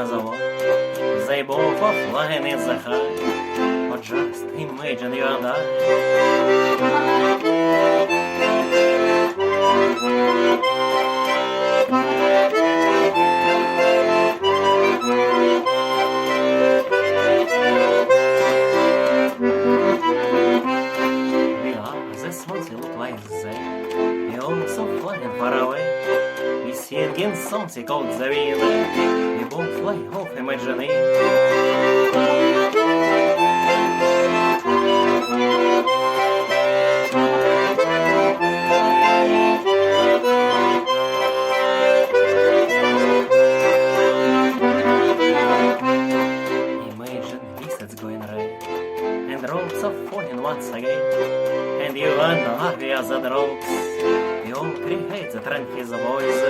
завод. They both are flying in the high, but just imagine you and I. We are the swans who look like they, we also flying far away. We singing songs called the wind, we both fly off imagining. Imagine visits going red, and drops are falling once again, and you and I, we are the drops, we all create the trend his voice.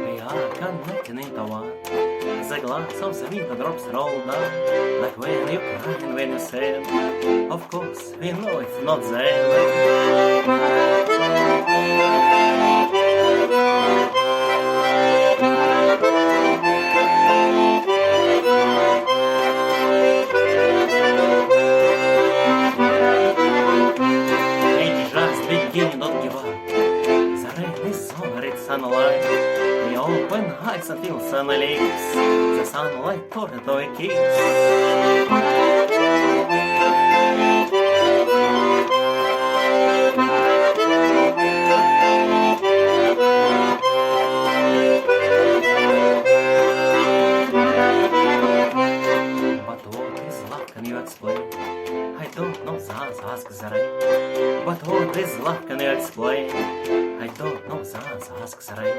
We are connecting into one. The glass of the winter drops roll down, like when you cry and when you sad. Of course, we know it's not the end. It's just beginning, don't give up. The rain is over, it's sunlight. We open eyes and feel sun leaves. The sunlight turned into a kiss. But what is love, can you explain? I don't know the answer, ask the rain. But what is love, can you explain? I don't know the answer, ask the rain.